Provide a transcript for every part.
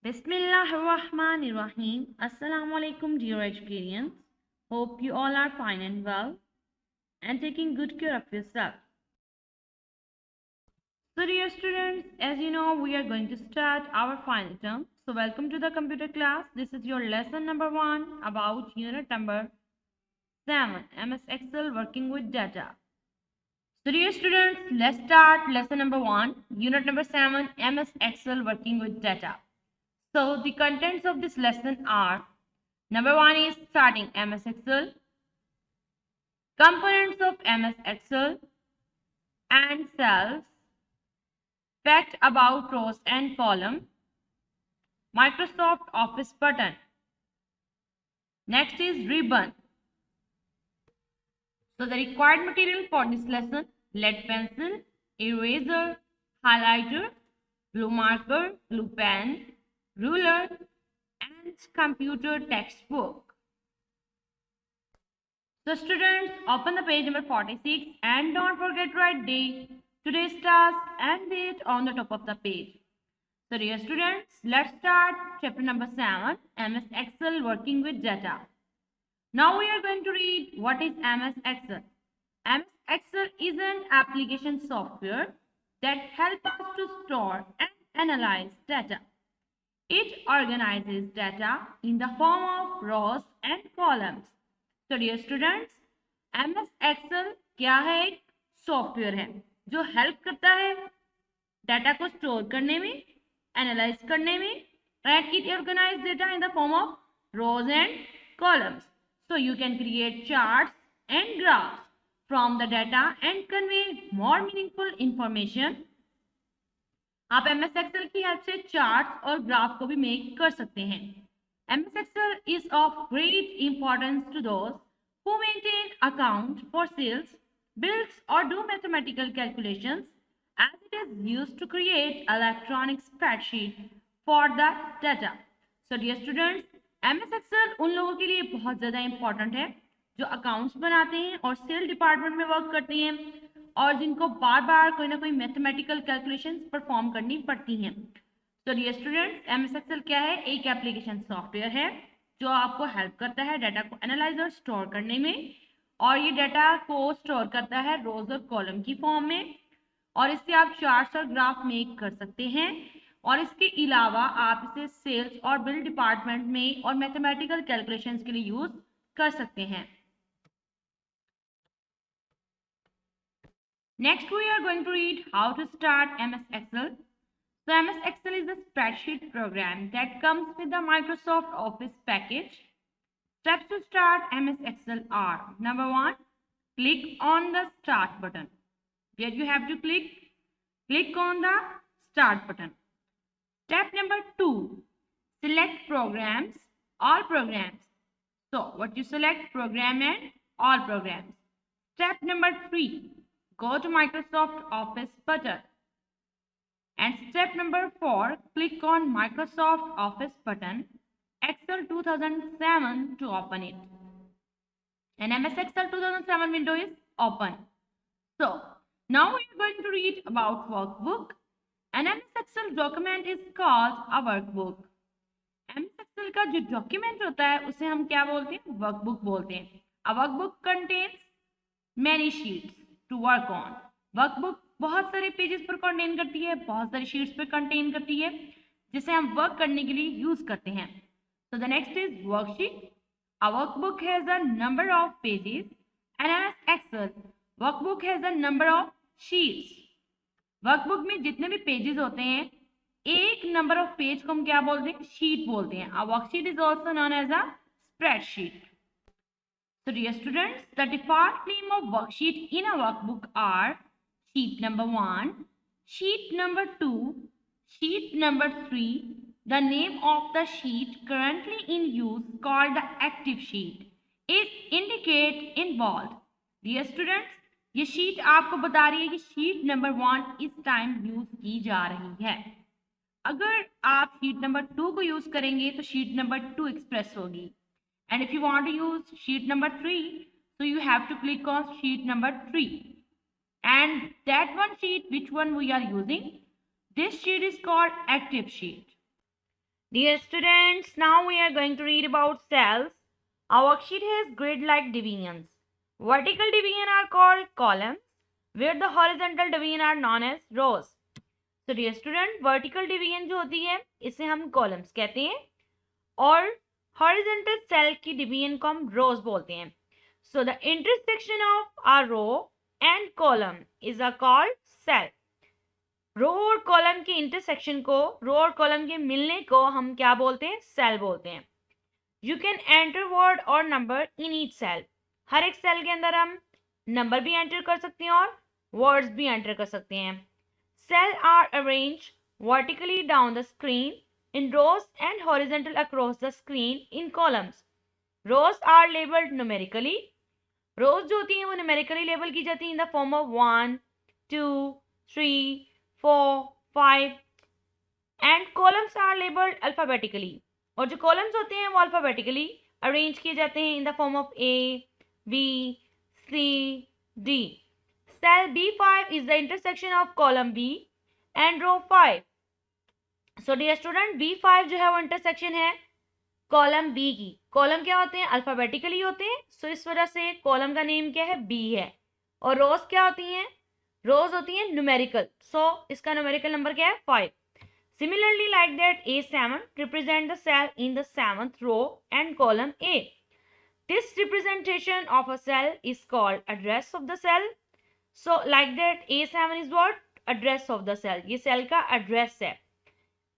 Bismillahirrahmanirrahim. Assalamu alaikum, dear educarians. Hope you all are fine and well and taking good care of yourself. So, dear students, as you know, we are going to start our final term. So, welcome to the computer class. This is your lesson number 1 about unit number 7, MS Excel working with data. So, dear students, let's start lesson number 1, unit number 7, MS Excel working with data. So the contents of this lesson are: number 1 is starting MS Excel, components of MS Excel and cells, fact about rows and column, Microsoft Office button. Next is ribbon. So the required material for this lesson: lead pencil, eraser, highlighter, blue marker, blue pen, ruler and computer textbook. So students, open the page number 46 and don't forget to write day, today's task and date on the top of the page. So dear students, let's start chapter number 7, MS Excel working with data. Now we are going to read what is MS Excel. MS Excel is an application software that helps us to store and analyze data. It organizes data in the form of rows and columns. तो dear students, MS Excel क्या है? एक software है जो help करता है data को store करने में, एनालाइज करने में, and it organise data in the form of rows and columns. So you can create charts and graphs from the data and convey more meaningful information. आप MS Excel की help से charts और graph को भी make कर सकते हैं. MS Excel is of great importance to those who maintain account for sales, bills or do mathematical calculations, as it is used to create electronic spreadsheet for the data. So dear students, MS Excel उन लोगों के लिए बहुत ज़्यादा important है जो accounts बनाते हैं और सेल डिपार्टमेंट में वर्क करते हैं और जिनको बार बार कोई ना कोई मैथमेटिकल कैलकुलेशंस परफॉर्म करनी पड़ती हैं. तो डियर स्टूडेंट्स, MS Excel क्या है? एक एप्लीकेशन सॉफ्टवेयर है जो आपको हेल्प करता है डाटा को एनालाइज और स्टोर करने में, और ये डाटा को स्टोर करता है रोज और कॉलम की फॉर्म में, और इससे आप चार्ट्स और ग्राफ मेक कर सकते हैं. और इसके अलावा आप इसे सेल्स और बिल डिपार्टमेंट में और मैथमेटिकल कैलकुलेशंस के लिए यूज कर सकते हैं. Next we are going to read how to start MS Excel. So MS Excel is a spreadsheet program that comes with the Microsoft Office package. Steps to start MS Excel are: number 1, click on the start button. Where you have to click on the start button. Step number 2, select programs, all programs. So what you select? Program and all programs. Step number 3, go to Microsoft Office button. And step number 4, click on Microsoft Office button, Excel 2007 to open it. And MS Excel 2007 window is open. So now we are going to read about workbook. An MS Excel document is called a workbook. MS Excel का जो document होता है उसे हम क्या बोलते हैं? Workbook बोलते हैं. A workbook contains many sheets to work on. Workbook बहुत सारे पेजेस पर कंटेन करती है, बहुत सारी शीट्स पर कंटेन करती है जिसे हम वर्क करने के लिए यूज करते हैं. So the next is worksheet. A workbook has a number of pages and MS Excel workbook has a number of sheets. Workbook में जितने भी पेजेस होते हैं, एक नंबर ऑफ पेज को हम क्या बोलते हैं? शीट बोलते हैं. A worksheet is also known as a spreadsheet. So dear students, the default name of worksheet in a workbook are sheet number 1, sheet number 2, sheet number 3. The name of the sheet currently in use called the active sheet is indicated in bold. Dear students, ये sheet आपको बता रही है कि sheet number 1 इस time use की जा रही है. अगर आप शीट नंबर 2 को यूज करेंगे तो शीट नंबर 2 एक्सप्रेस होगी. And if you want to use sheet number 3, so you have to click on sheet number 3. And that one sheet, which one we are using? This sheet is called active sheet. Dear students, now we are going to read about cells. Our worksheet has grid-like divisions. Vertical division are called columns, where the horizontal division are known as rows. So dear student, vertical division जो होती है इसे हम columns कहते हैं और horizontal cell की division को हम rows बोलते हैं. So the intersection of a row and column is a called cell. रो और कॉलम के इंटरसेक्शन को, रो और कॉलम के मिलने को हम क्या बोलते हैं? सेल बोलते हैं. यू कैन एंटर वर्ड और नंबर इन ईच सेल. हर एक सेल के अंदर हम नंबर भी एंटर कर सकते हैं और वर्ड्स भी एंटर कर सकते हैं. Cell are arrange vertically down the screen in rows and horizontal across the screen in columns. Rows are labelled numerically. Rows जो होती हैं वो न्यूमेरिकली लेबल की जाती है in the form of 1, 2, 3, 4, 5 and columns are labelled alphabetically. और जो columns होते हैं वो अल्फाबेटिकली अरेंज किए जाते हैं इन the form of A, B, C, D. Cell B5 is the intersection of column B and row 5. So dear student, B5 जो है वो इंटरसेक्शन है कॉलम B की. कॉलम क्या होते हैं? अल्फाबेटिकली होते हैं. सो इस वजह से कॉलम का नेम क्या है? B है. और रोज क्या होती हैं? रोज होती हैं न्यूमेरिकल. सो इसका न्यूमेरिकल नंबर क्या है? 5. Similarly, like that, A7 represent the cell in the 7th row and column A. This representation of a cell is called address of the cell. So like that, A7 is what? Address of the cell. ये cell का address है.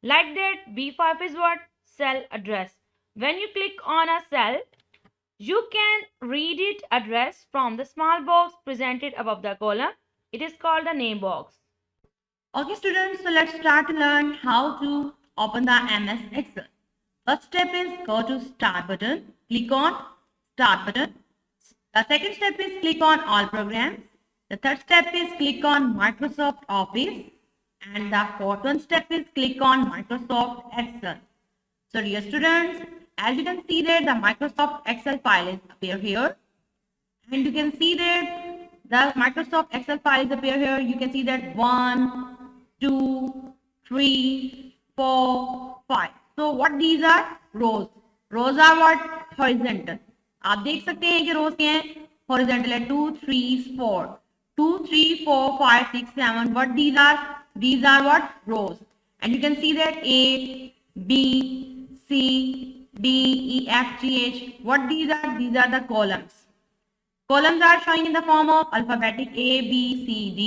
Like that, B5 is what? Cell address. When you click on a cell, you can read its address from the small box presented above the column. It is called the name box. Okay students, so let's start to learn how to open the MS Excel. First step is go to start button, click on start button. The second step is click on all programs. The third step is click on Microsoft Office. And the fourth one step is click on Microsoft Excel. So dear students, as you can see that the Microsoft Excel file is appear here. And you can see that the Microsoft Excel file is appear here. You can see that 1, 2, 3, 4, 5. So what these are? Rows. Rows are what? Horizontal. आप देख सकते हैं कि rows क्या हैं? Horizontal है 2, 3, 4. 2, 3, 4, 5, 6, 7. What these are? These are what? Rows. And you can see that A, B, C, D, E, F, G, H. What these are? These are the columns. Columns are showing in the form of alphabetic A, B, C, D.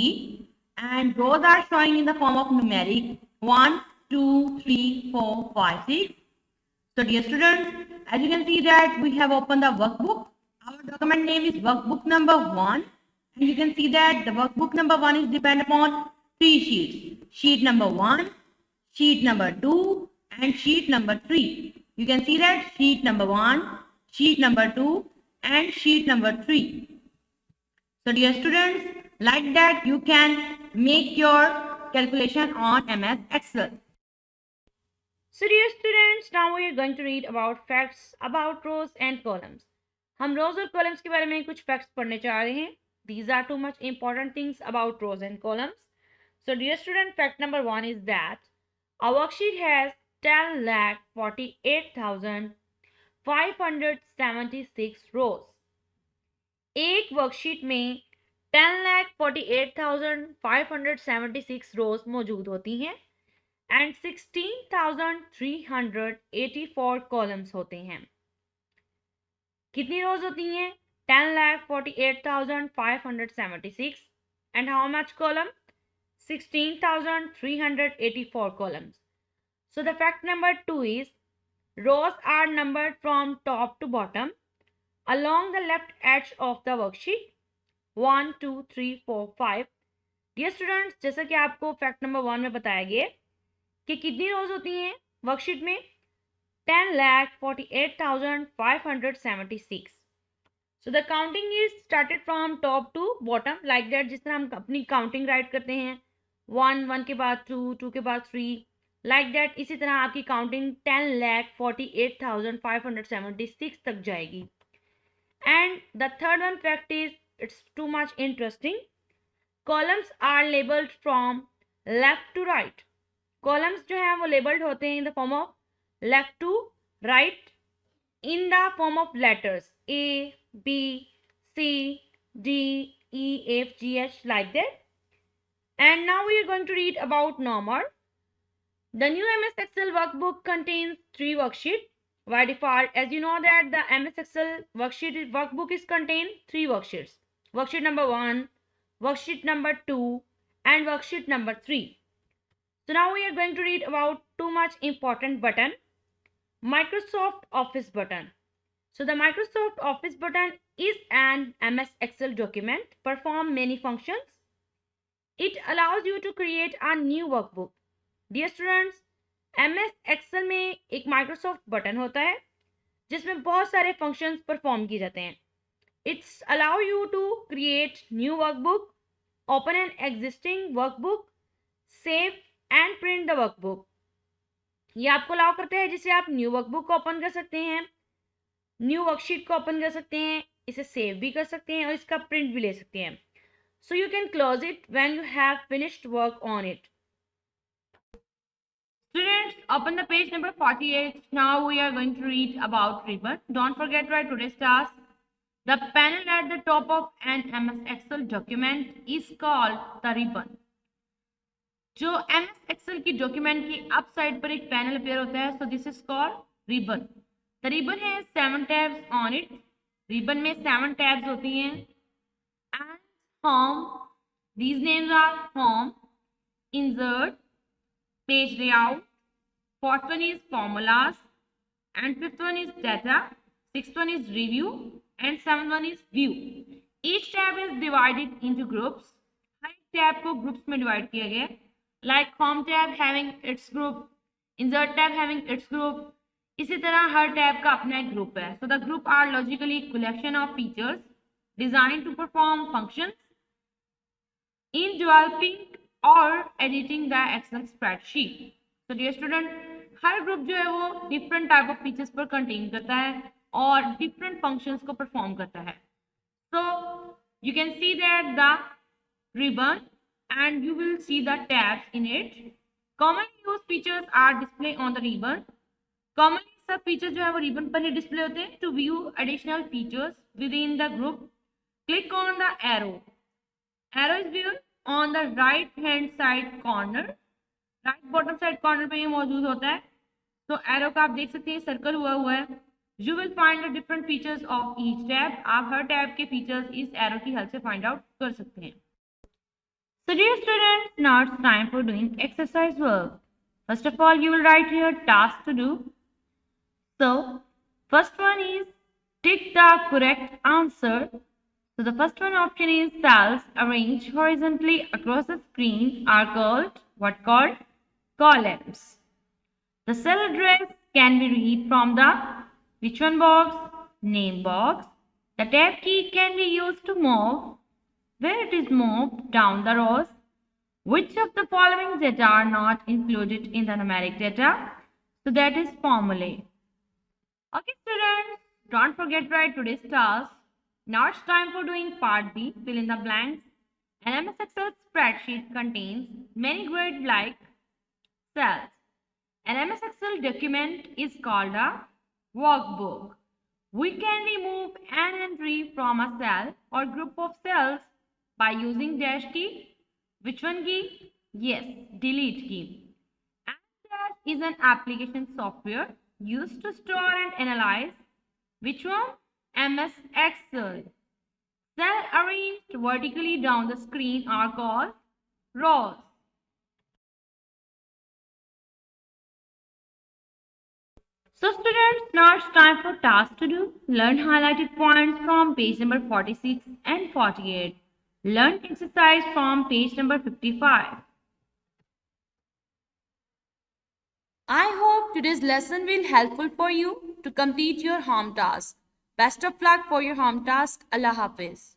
And rows are showing in the form of numeric 1, 2, 3, 4, 5, 6. So dear students, as you can see that we have opened the workbook. Our document name is workbook number 1. And you can see that the workbook number 1 is dependent upon 3 sheets. Sheet number 1, sheet number 2 and sheet number 3. You can see that sheet number 1, sheet number 2 and sheet number 3. So dear students, like that you can make your calculation on MS Excel. So dear students, now we are going to read about facts about rows and columns. हम rows और columns के बारे में कुछ facts पढ़ने जा रहे हैं. These are too much important things about rows and columns. So dear student, fact number 1 is that a worksheet has 10,48,576 rows. एक वर्कशीट में 10,48,576 रोज मौजूद होती हैं एंड 16,384 कॉलम्स होते हैं. कितनी रोज होती हैं? 10,48,576 and how much column? 16,384 columns. So the fact number 2 is rows are numbered from top to bottom along the left edge of the worksheet 1, 2, 3, 4, 5. Dear students, जैसा कि आपको फैक्ट नंबर 1 में बताया गया कि कितनी रोज होती हैं वर्कशीट में? 10,48,576. So the counting is started from top to bottom like that. जिस तरह हम अपनी काउंटिंग राइट करते हैं 1, 1 के बाद 2, 2 के बाद 3 like that. इसी तरह आपकी काउंटिंग 10,48,576 तक जाएगी. And the third one fact is it's too much interesting. Columns are labeled from left to right. Columns जो है वो labeled होते हैं in the form of left to right in the form of letters A, B, C, D, E, F, G, H, like that. And now we are going to read about normal. The new MS Excel workbook contains 3 worksheets. By default, as you know that the MS Excel workbook is contain 3 worksheets. Worksheet number 1, worksheet number 2, and worksheet number 3. So now we are going to read about too much important button, Microsoft Office button. So the Microsoft Office button is an MS Excel document, perform many functions. It allows you to create a new workbook. Dear students, MS Excel में एक Microsoft button होता है जिसमें बहुत सारे functions perform किए जाते हैं. It's allow you to create new workbook, open an existing workbook, save and print the workbook. ये आपको अलाउ करता है जिससे आप न्यू वर्कबुक को ओपन कर सकते हैं, न्यू वर्कशीट को ओपन कर सकते हैं, इसे सेव भी कर सकते हैं और इसका प्रिंट भी ले सकते हैं. सो you can close it when you have finished work on it. Students, open the page number 48. Now we are going to read about ribbon. Don't forget to write today's task. The panel at the top of an MS Excel document is called the ribbon. जो MS Excel की document की up side पर एक panel appear होता है, so this is called ribbon. The ribbon has 7 tabs on it. Ribbon में 7 tabs होती हैं. And home. These names are home, insert, page layout, 4th one is formulas, and 5th one is data, 6th one is review, and 7th one is view. Each tab is divided into groups. Her tab को groups में divide किया गया है. Like home tab having its group, insert tab having its group. इसी तरह हर tab का अपना एक group है. So the group are logically collection of features designed to perform functions in developing और एडिटिंग द एक्सेल स्प्रेडशीट. तो dear student, हर group जो है वो डिफरेंट टाइप ऑफ फीचर्स पर कंटेन करता है और डिफरेंट फंक्शंस को परफॉर्म करता है. So you can see that the ribbon and you will see the tabs in it. Commonly use features are display on the ribbon. Commonly सब features जो है वो रिबन पर ही डिस्प्ले होते हैं. To view additional features with in the group, click on the arrow. Arrow is viewed on the right hand side corner, right bottom side corner पे ये मौजूद होता है. तो एरो का आप देख सकते हैं सर्कल हुआ है. You will find the different features of each tab. आप हर टैब के फीचर्स इस एरो की हेल्प से फाइंड आउट कर सकते हैं. So dear students, now it's time for doing exercise work. First of all, you will write here task to do. So first one is tick the correct answer. So the first one option is cells arranged horizontally across the screen are called what? Called columns. The cell address can be read from the which one box? Name box. The tab key can be used to move where it is moved down the rows. Which of the following data are not included in the numeric data? So that is formulae. Okay students, don't forget to write today's task. Now it's time for doing part B, fill in the blanks. An MS Excel spreadsheet contains many grids like cells. An MS Excel document is called a workbook. We can remove an entry from a cell or group of cells by using dash key. Which one key? Yes, delete key. And dash is an application software used to store and analyze which one? MS Excel. Cells arranged vertically down the screen are called rows. So students, now it's time for task to do. Learn highlighted points from page number 46 and 48. Learn exercise from page number 55. I hope today's lesson will be helpful for you to complete your home task. Best of luck for your home task. Allah Hafiz.